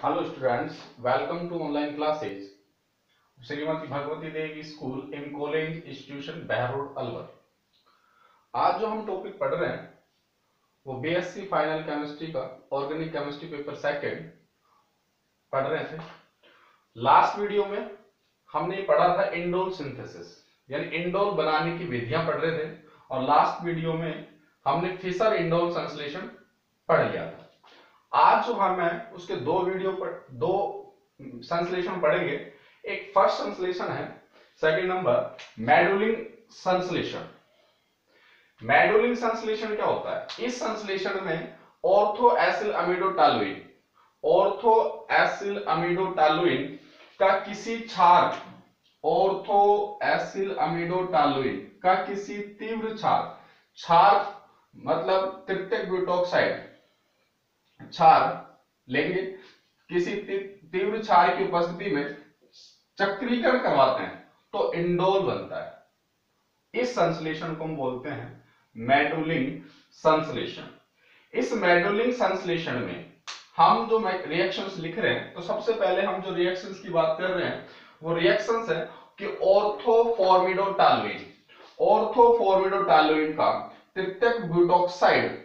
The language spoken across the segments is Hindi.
Hello students, welcome to online classes Shrimati Bhagwati Devi school in college institution Behror road Alwar. आज जो हम टॉपिक पढ़ रहे हैं वो बीएससी फाइनल केमिस्ट्री का ऑर्गेनिक केमिस्ट्री पेपर सेकंड पढ़ रहे थे। लास्ट वीडियो में हमने पढ़ा था इंडोल सिंथेसिस यानी इंडोल बनाने की विधियां पढ़ रहे थे और लास्ट वीडियो में हमने फिशर इंडोल संश्लेषण पढ़ लिया था। आज जो हम है उसके दो संश्लेषण पढ़ेंगे। एक फर्स्ट संश्लेषण है, सेकंड नंबर मेडुलिंग संश्लेषण। मेडुलिंग संश्लेषण क्या होता है? इस संश्लेषण में ऑर्थो एसिल अमीडोटालुइन का किसी क्षार तीव्र क्षार मतलब तृतीयक ब्यूटॉक्साइड क्षार लेंगे, किसी तीव्र क्षार की उपस्थिति में चक्रीकरण करवाते हैं तो इंडोल बनता है। इस संश्लेषण को हम बोलते हैं मेडुलिंग संश्लेषण। इस मेडुलिंग संश्लेषण में हम जो रिएक्शंस लिख रहे हैं तो सबसे पहले हम जो रिएक्शंस की बात कर रहे हैं वो रिएक्शंस है कि ऑर्थोफॉर्मिडोटालुइन का तृतीयक ब्यूटॉक्साइड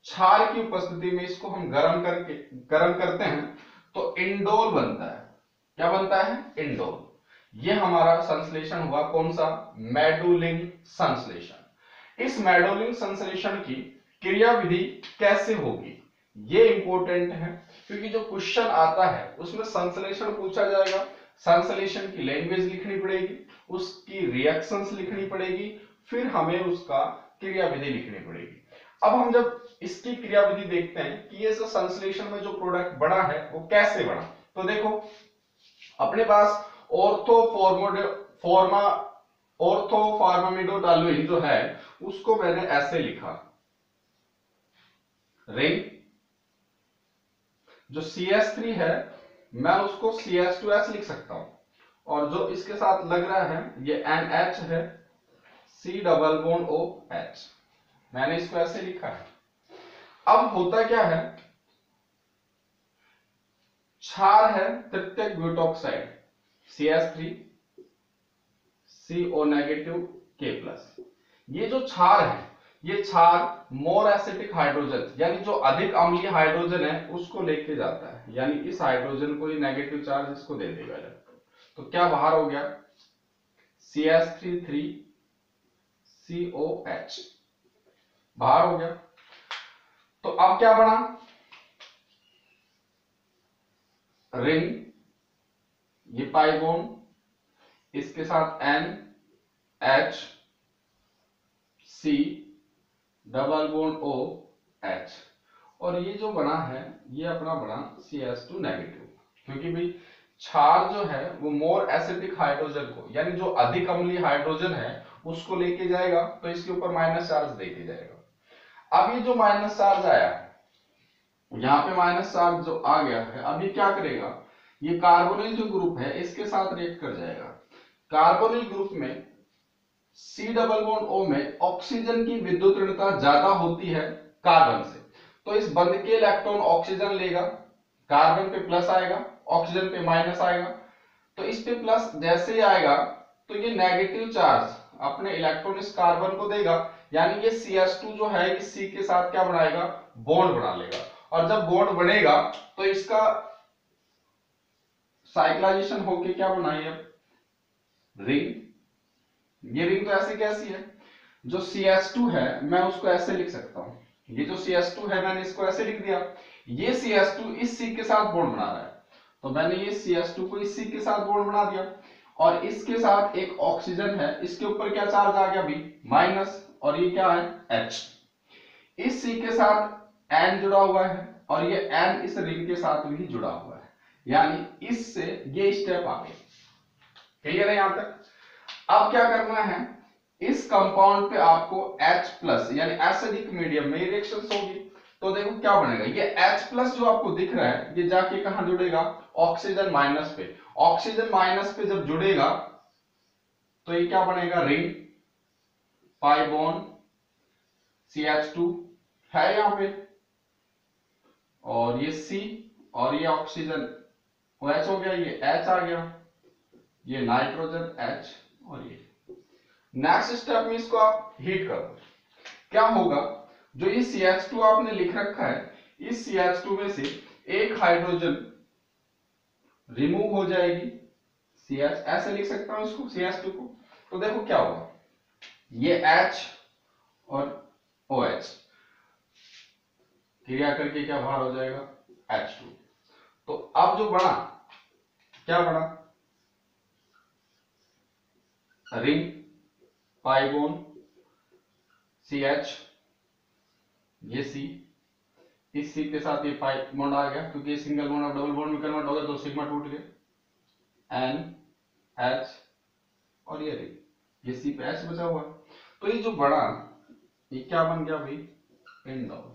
क्षार की उपस्थिति में इसको हम गर्म करते हैं तो इंडोल बनता है। क्या बनता है? इंडोल। ये हमारा संश्लेषण हुआ कौन सा? मेडुलिंग संश्लेषण। इस मेडुलिंग संश्लेषण की क्रिया विधि कैसे होगी ये इंपॉर्टेंट है, क्योंकि जो क्वेश्चन आता है उसमें संश्लेषण पूछा जाएगा। संश्लेषण की लैंग्वेज लिखनी पड़ेगी, उसकी रिएक्शंस लिखनी पड़ेगी, फिर हमें उसका क्रिया विधि लिखनी पड़ेगी। अब हम जब इसकी क्रिया विधि देखते हैं कि ये जो संश्लेषण में जो प्रोडक्ट बना है वो कैसे बना, तो देखो अपने पास ऑर्थोफॉर्मिडोटालुइन जो है उसको मैंने ऐसे लिखा, रिंग जो CH3 है मैं उसको CH2S लिख सकता हूं, और जो इसके साथ लग रहा है ये NH है, C+OH मैंने इसको ऐसे लिखा है। अब होता क्या है, क्षार है तृतीयक ब्यूटॉक्साइड CH3 CO-K+। ये जो क्षार है ये क्षार मोर एसिटिक हाइड्रोजन यानी जो अधिक अम्लीय हाइड्रोजन है उसको लेके जाता है, यानी इस हाइड्रोजन को ये नेगेटिव चार्ज इसको दे देगा। तो क्या बाहर हो गया? CH3 COH बाहर हो गया। तो अब क्या बना? रिंग, ये पाई बॉन्ड, इसके साथ NH C+OH, और ये जो बना है ये अपना बना CH2 नेगेटिव, क्योंकि भाई क्षार जो है वो मोर एसिडिक हाइड्रोजन को यानी जो अधिक अम्लीय हाइड्रोजन है उसको लेके जाएगा तो इसके ऊपर माइनस चार्ज देके जाएगा। अब ये जो माइनस चार्ज आया है, यहां पे माइनस चार्ज जो आ गया है, अब ये क्या करेगा? ये कार्बोनिल जो ग्रुप है इसके साथ रिएक्ट कर जाएगा। कार्बोनिल ग्रुप में C+O में ऑक्सीजन की विद्युत ऋणता ज्यादा होती है कार्बन से, तो इस बंध के इलेक्ट्रॉन ऑक्सीजन लेगा, कार्बन पे प्लस आएगा, ऑक्सीजन पे माइनस आएगा। तो इस पे प्लस जैसे ही आएगा तो ये नेगेटिव चार्ज अपने इलेक्ट्रॉन इस कार्बन को देगा, यानी ये CH2 जो है इस C के साथ क्या बनाएगा? बॉन्ड बना लेगा, और जब बॉन्ड बनेगा तो इसका साइक्लाइजेशन होके क्या बनाई है? रिंग। ये रिंग तो ऐसे कैसी है? जो CH2 है मैं उसको ऐसे लिख सकता हूं, ये जो CH2 है मैंने इसको ऐसे लिख दिया, ये CH2 इस C के साथ बॉन्ड बना रहा है, तो मैंने ये CH2 को इस C के साथ बॉन्ड बना दिया, और इसके साथ एक ऑक्सीजन है, इसके ऊपर क्या चार्ज आ गया? भी माइनस, और ये क्या है? H। इस C के साथ N जुड़ा हुआ है और ये N इस रिंग के साथ भी जुड़ा हुआ है, यानी इससे ये स्टेप आ गया। क्लियर है यहां तक? अब क्या करना है, इस कंपाउंड पे आपको H+ यानी एसिडिक मीडियम में रिएक्शंस होगी, तो देखो क्या बनेगा, ये H+ जो आपको दिख रहा है ये जाके कहां जुड़ेगा? ऑक्सीजन माइनस पे। ऑक्सीजन माइनस पे जब जुड़ेगा तो ये क्या बनेगा? रिंग, पाई बॉन्ड, CH2 है यहां पे, और ये C और ये ऑक्सीजन OH हो गया, ये H आ गया, ये नाइट्रोजन H, और ये नेक्स्ट स्टेप में इसको आप हीट कर दो। क्या होगा, जो ये CH2 आपने लिख रखा है, इस CH2 में से एक हाइड्रोजन रिमूव हो जाएगी, CH ऐसे लिख सकता हूं इसको CH2 को। तो देखो क्या होगा, ये H और OH क्रिया करके क्या बाहर हो जाएगा, H2। तो अब जो बना, क्या बना, रिंग, पाई बोन, CH, ये C, इस C के साथ ये पाई बॉन्ड आ गया, क्योंकि सिंगल बॉन्ड अब डबल बॉन्ड में कन्वर्ट हो गया तो सिग्मा टूट गया, N H, और ये रिंग, ये C पे H बचा हुआ। तो ये जो बड़ा, ये क्या बन गया भाई, इंडोल।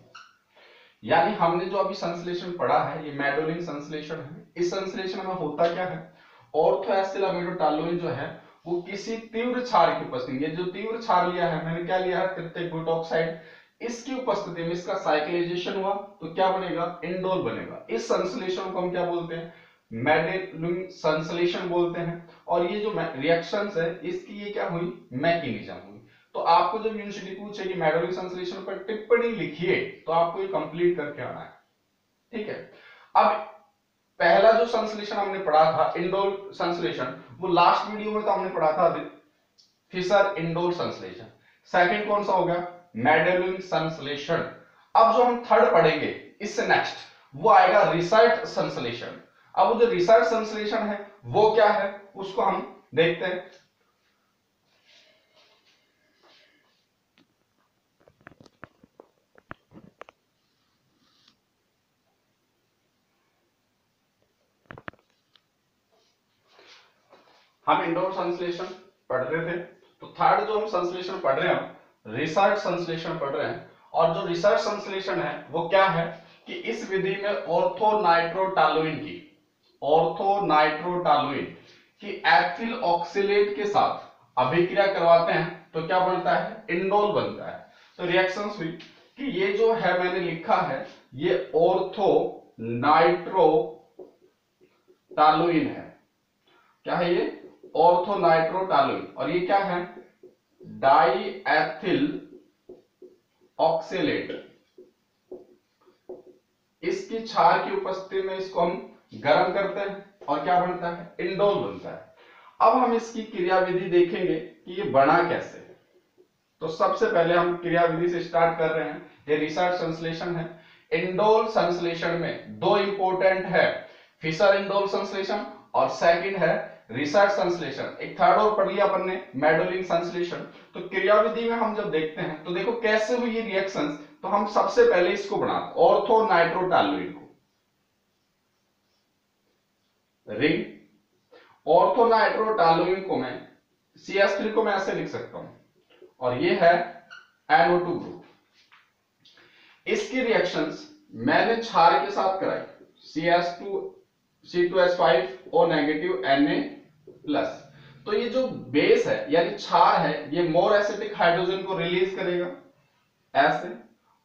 यानी हमने जो अभी संश्लेषण पढ़ा है, ये मैडोलिन संश्लेषण है। इस संश्लेषण में होता क्या है, ऑर्थोएसिलामेटोटालुइन जो है वो किसी तीव्र क्षार की उपस्थिति, ये जो तीव्र क्षार लिया है मैंने, क्या लिया है, तृतीयक ब्यूटॉक्साइड, इसकी उपस्थिति में इसका साइक्लिजेशन हुआ तो क्या बनेगा, इंडोल बनेगा। इस संश्लेषण को हम क्या बोलते हैं, मैडोलिन संश्लेषण बोलते हैं। और ये जो रिएक्शंस है इसकी ये क्या हुई, मैकेनिज्म हुई। तो आपको जब यूनिवर्सिटी पूछे कि मैडोलिन संश्लेषण पर टिप्पणी लिखिए तो आपको ये कंप्लीट करके आना है, ठीक है। अब पहला जो संश्लेषण हमने पढ़ा था इंडोल संश्लेषण, वो लास्ट वीडियो में तो हमने पढ़ा था फिशर इंडोल संश्लेषण। सेकंड कौन सा हो गया, मैडोलिन संश्लेषण। अब जो हम थर्ड पढ़ेंगे इससे नेक्स्ट, वो आएगा रिसर्ट संश्लेषण। अब वो जो रिसर्ट संश्लेषण है वो क्या है, उसको हम देखते हैं। हम इंडोर संश्लेषण पढ़ रहे थे, तो थर्ड जो हम संश्लेषण पढ़ रहे हैं रिसर्च संश्लेषण पढ़ रहे हैं। और जो रिसर्च संश्लेषण है वो क्या है कि इस विधि में ऑर्थोनाइट्रोटालुइन की एथिल ऑक्सीलेट के साथ अभिक्रिया करवाते हैं तो क्या बनता है, इंडोल बनता है। तो रिएक्शंस हुई कि ये जो है मैंने लिखा है ये ऑर्थोनाइट्रोटालुइन है। क्या है ये, ऑर्थोनाइट्रोटालुइन। और ये क्या है, डाईएथिल ऑक्सीलेट। इसकी क्षार की उपस्थिति में इसको हम गर्म करते हैं और क्या बनता है, इंडोल बनता है। अब हम इसकी क्रियाविधि देखेंगे कि ये बना कैसे। तो सबसे पहले हम क्रियाविधि से स्टार्ट कर रहे हैं। ये रिसर्च संश्लेषण है। इंडोल संश्लेषण में दो इंपॉर्टेंट है, फिशर इंडोल संश्लेषण और सेकंड है रिसर्च संश्लेषण। एक थर्ड और पढ़ लिया अपन ने, मैडोलिन संश्लेषण। तो क्रियाविधि में हम जब देखते हैं तो देखो कैसे हुई ये रिएक्शंस। तो हम सबसे पहले इसको बनाते, ऑर्थोनाइट्रोटालुइन को, रिंग। ऑर्थोनाइट्रोटालुइन को मैं CH3 को मैं ऐसे लिख सकता हूं, और ये है NO2 ग्रुप। इसकी रिएक्शंस मैंने क्षार के साथ कराई, C2H5O नेगेटिव Na+। तो ये जो बेस है यानी क्षार है, ये मोर एसिटिक हाइड्रोजन को रिलीज करेगा ऐसे,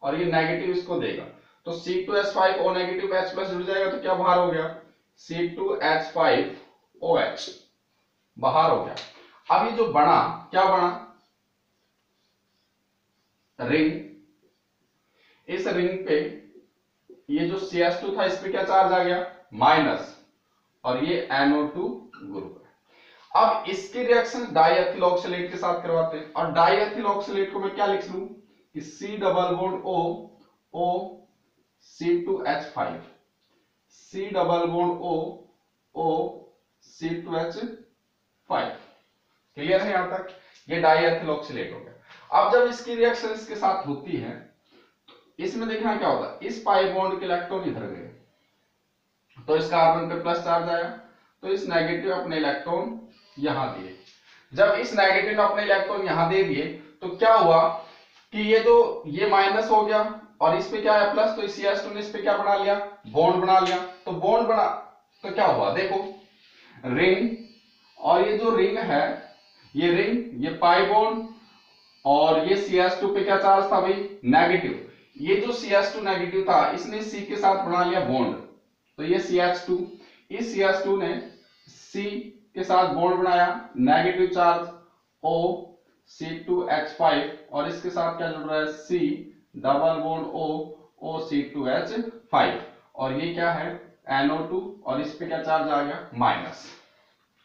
और ये नेगेटिव इसको देगा। तो C2H5O नेगेटिव H+ जुड़ जाएगा तो क्या बाहर हो गया, C2H5OH बाहर हो गया। अब ये जो बना, क्या बना, रिंग। इस रिंग पे ये जो CH2 था इस पे क्या चार्ज आ गया, माइनस, और ये NO2 ग्रुप है। अब इसकी रिएक्शन डाईएथिल ऑक्सीलेट के साथ करवाते हैं, और डाईएथिल ऑक्सीलेट को मैं क्या लिख लूं कि C double bond O C2H5, C double bond O C2H5। Clear है यहां तक, ये डाईएथिल ऑक्सीलेट हो गया। अब जब इसकी रिएक्शन इसके साथ होती है इसमें देखना क्या होता है, इस पाई बॉन्ड के इलेक्ट्रॉन इधर गए तो इस कार्बन पे प्लस चार्ज आया, तो इस नेगेटिव अपने इलेक्ट्रॉन यहां दिए। जब इस नेगेटिव ने अपने इलेक्ट्रॉन यहां दे दिए तो क्या हुआ कि ये माइनस हो गया और इस पे क्या है प्लस, तो इस CH2 ने इस पे क्या बना लिया, बॉन्ड बना लिया। तो बॉन्ड बना तो क्या हुआ, देखो रिंग, और ये जो रिंग है ये रिंग, ये पाई बॉन्ड, और ये CH2 पे क्या चार्ज था भाई, नेगेटिव। ये जो CH2 नेगेटिव था इसने C के साथ बना लिया बॉन्ड, तो ये CH2, इस CH2 ने C के साथ बॉन्ड बनाया, नेगेटिव चार्ज O C2H5, और इसके साथ क्या जुड़ रहा है C double bond O O C2H5, और ये क्या है NO2, और इस पे क्या चार्ज आ गया माइनस।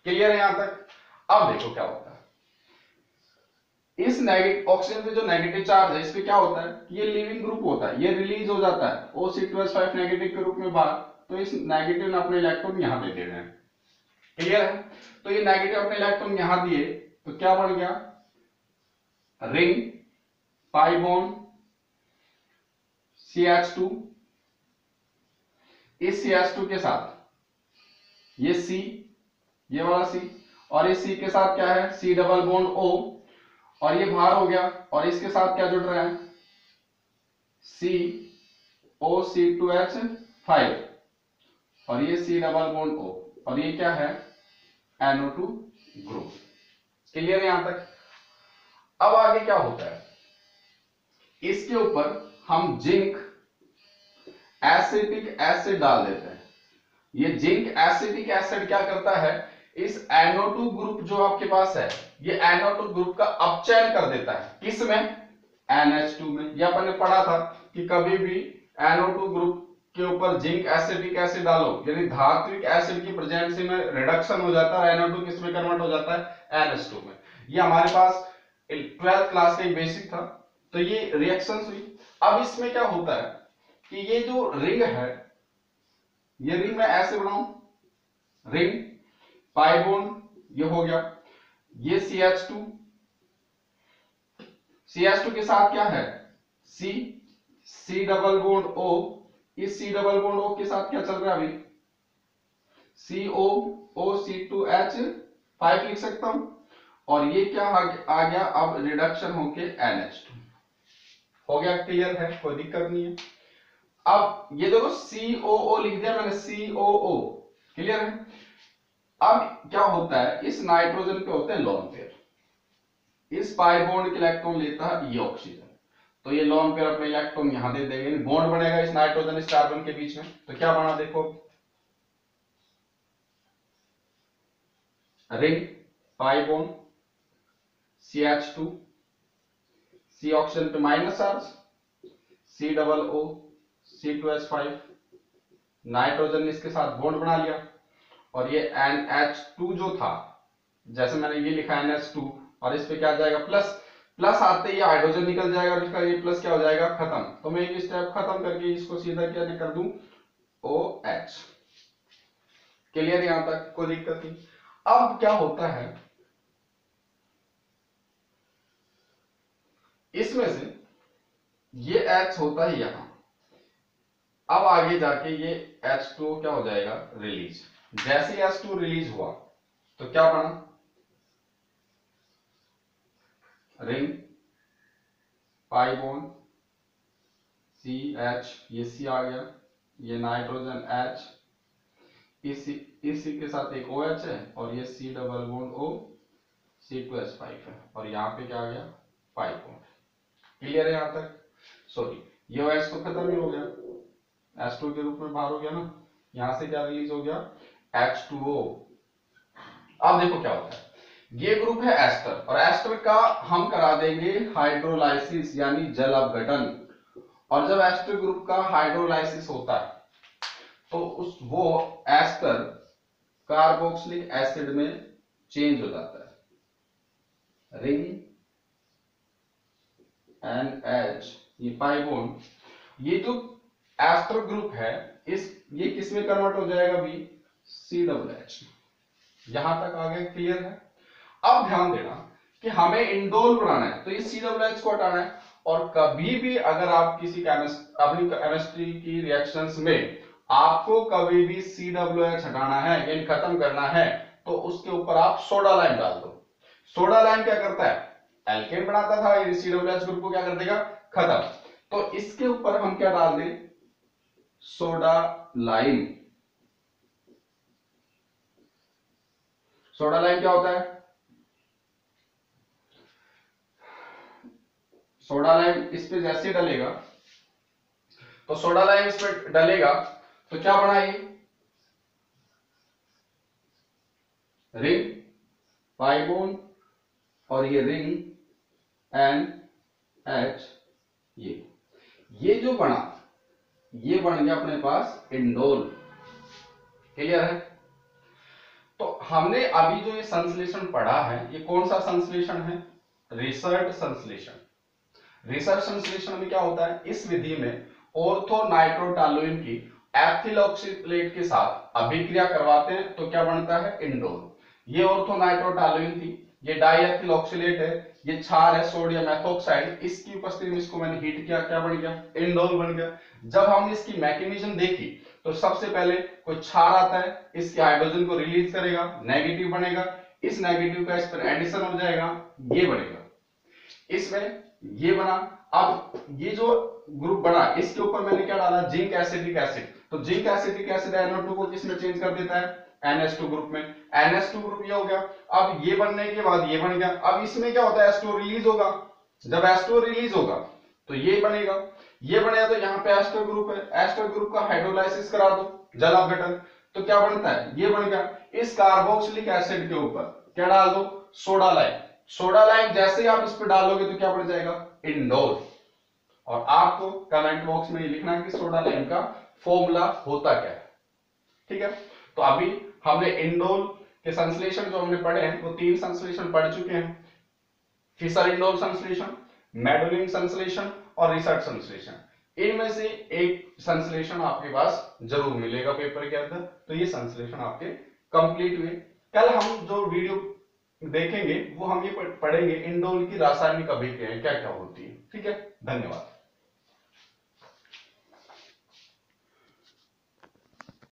क्लियर है यहां तक? अब देखो क्या होता है, इस नेगेटिव ऑक्सीजन पे जो नेगेटिव चार्ज है इस पे क्या होता है, ये लिविंग ग्रुप होता है, ये रिलीज हो जाता है OC2H5 नेगेटिव के रूप में बाहर, तो इस नेगेटिव ने अपने इलेक्ट्रॉन यहां दे देना है। क्लियर है? तो ये नेगेटिव अपने इलेक्ट्रॉन यहां दिए तो क्या बन गया, रिंग पाई बॉन्ड CH2, इस CH2 के साथ ये C, ये वाला C, और इस C के साथ क्या है C डबल बॉन्ड O, और ये बाहर हो गया, और इसके साथ क्या जुड़ रहा है C O C2H5, और ये C डबल बॉन्ड O, और ये क्या है NO2 ग्रुप। क्लियर है यहां तक? अब आगे क्या होता है, इसके ऊपर हम जिंक एसिटिक एसिड डाल देते हैं। ये जिंक एसिटिक एसिड क्या करता है, इस NO2 ग्रुप जो आपके पास है, ये NO2 ग्रुप का अपचयन कर देता है। किसमें? NH2 में। ये अपन ने पढ़ा था कि कभी भी NO2 ग्रुप के ऊपर जिंक एसिटिक एसिड डालो, यानी धात्विक एसिड की प्रेजेंसी में रिडक्शन हो जाता है, NO2 किस में कन्वर्ट हो जाता है NH2 में। ये हमारे पास 12th क्लास का एक बेसिक था, तो ये रिएक्शन हुई। अब इसमें क्या होता है कि ये जो रिंग है, ये रिंग मैं ऐसे बनाऊं, रिंग पाई बॉन्ड, ये हो गया, ये CH2, CH2 के साथ क्या है C डबल बॉन्ड O, इस C डबल बॉन्ड O के साथ क्या चल रहा है अभी CO O C2H5 लिख सकता हूं, और ये क्या आ गया अब रिडक्शन होके NH2 हो गया। क्लियर है? कोई दिक्कत नहीं है। अब ये देखो COO लिख दिया मैंने, COO। क्लियर है? अब क्या होता है, इस नाइट्रोजन पे होते हैं लोन पेयर, इस पाई बॉन्ड के इलेक्ट्रॉन लेता है ये ऑक्सीजन, तो ये लोन पेयर अपने इलेक्ट्रॉन यहां दे देंगे, बॉन्ड बनेगा इस नाइट्रोजन इस कार्बन के बीच में। तो क्या बना देखो, ring pi bond CH2, C oxygen पे minus charge, C double O C2H5, nitrogen ने इसके साथ बॉन्ड बना लिया, और ये NH2 जो था, जैसे मैंने ये लिखा NH2, और इस पे क्या जाएगा प्लस, प्लस आते ही हाइड्रोजन निकल जाएगा, और इसका ये प्लस क्या हो जाएगा खत्म। तो मैं ये स्टेप खत्म करके इसको सीधा क्या कर दूं OH। क्लियर? यहां तक कोई दिक्कत नहीं। अब क्या होता है, इसमें से ये H होता है यहां, अब आगे जाके ये H2 क्या हो जाएगा रिलीज। जैसे H2 रिलीज हुआ तो क्या बना, रिंग पाई बॉन्ड CH, ये C आ गया, ये नाइट्रोजन H, इसी के साथ एक OH है, और ये C double bond O C2H5 है, और यहाँ पे क्या आ गया पाई बॉन्ड। क्लियर है यहां तक? सॉरी, ये OH तो खत्म ही हो गया, H2 के रूप में बाहर हो गया ना, यहां से क्या रिलीज हो गया H2O। अब देखो क्या होता है, ये ग्रुप है एस्टर, और एस्टर का हम करा देंगे हाइड्रोलाइसिस यानी जल अपघटन, और जब एस्टर ग्रुप का हाइड्रोलाइसिस होता है तो वो एस्टर कार्बोक्सिलिक एसिड में चेंज हो जाता है, रिंग NH, ये पाई बॉन्ड, ये जो एस्टर ग्रुप है ये किस में कन्वर्ट हो जाएगा भी CH। यहां तक आ गया? क्लियर है? अब ध्यान देना कि हमें इंडोल बनाना है, तो ये CH को हटाना है, और कभी भी अगर आप किसी अपनी केमिस्ट्री की रिएक्शंस में आपको कभी भी CH हटाना है यानी खत्म करना है, तो उसके ऊपर आप सोडा लाइम डाल दो। सोडा लाइम क्या करता है, एल्केन बनाता था, ये CH ग्रुप को क्या कर देगा खत्म। तो इसके ऊपर हम क्या डाल दें सोडा लाइम। सोडा लाइम क्या होता है, सोडा लाइम इस पे जैसे डलेगा, तो सोडा लाइम इस पे डलेगा तो क्या बना, ये रिंग, पाई बॉन्ड, और ये रिंग NH, ये जो बना, ये बन गया अपने पास इंडोल। क्लियर है? तो हमने अभी जो ये संश्लेषण पढ़ा है, ये कौन सा संश्लेषण है? रिसर्ट संश्लेषण। रिसर्ट संश्लेषण में क्या होता है, इस विधि में ऑर्थोनाइट्रोटोलुइन की एथिल ऑक्सीलेट के साथ अभिक्रिया करवाते हैं तो क्या बनता है? इंडोल। ये ऑर्थोनाइट्रोटोलुइन थी, ये डाइएथिल ऑक्सीलेट है, ये क्षार है सोडियम एथोक्साइड, इसकी उपस्थिति में इसको मैंने हीट किया, क्या बन गया? इंडोल बन गया। जब हमने इसकी मैकेनिज्म देखी तो सबसे पहले कोई क्षार आता है, इसके हाइड्रोजन को रिलीज करेगा, नेगेटिव बनेगा, इस नेगेटिव का इस पर एडिशन हो जाएगा, ये बनेगा, इसमें ये बना। अब ये जो ग्रुप बना, इसके ऊपर मैंने क्या डाला? Zinc acetic acid. तो जिंक एसिटिक एसिड NO2 को किसमें चेंज कर देता है? NH2 ग्रुप में। NH2 ग्रुप ये हो गया। अब ये बनने के बाद ये बन गया। अब इसमें क्या होता है? H2 रिलीज होगा। जब H2 रिलीज होगा तो ये बनेगा, ये बनेगा, तो यहाँ पे H2 ग्रुप है, H2 ग्रुप का हाइड्रोलाइसिस करा दो, जल अपघटन, तो क्या बनता है? ये बन गया। इस कार्बोक्सिलिक एसिड के ऊपर क्या डाल दो? Soda lime. सोडा लाइम जैसे ही आप इस पर डालोगे तो क्या बन जाएगा? इंडोल। और आपको कमेंट बॉक्स में लिखना है कि सोडा लाइम का फॉर्मूला होता क्या है। ठीक है, तो अभी हमने इंडोल के संश्लेषण जो हमने पढ़े हैं वो 3 संश्लेषण पढ़ चुके हैं। फिशर इंडोल संश्लेषण, मेडोलिन संश्लेषण और रिसर्ट संश्लेषण। इनमें से एक संश्लेषण आपके पास जरूर मिलेगा पेपर के अंदर, तो ये संश्लेषण आपके कंप्लीट हुए। कल हम जो वीडियो देखेंगे वो हम ये पढ़ेंगे इंडोल की रासायनिक अभिक्रियाएं क्या क्या होती है। ठीक है, धन्यवाद।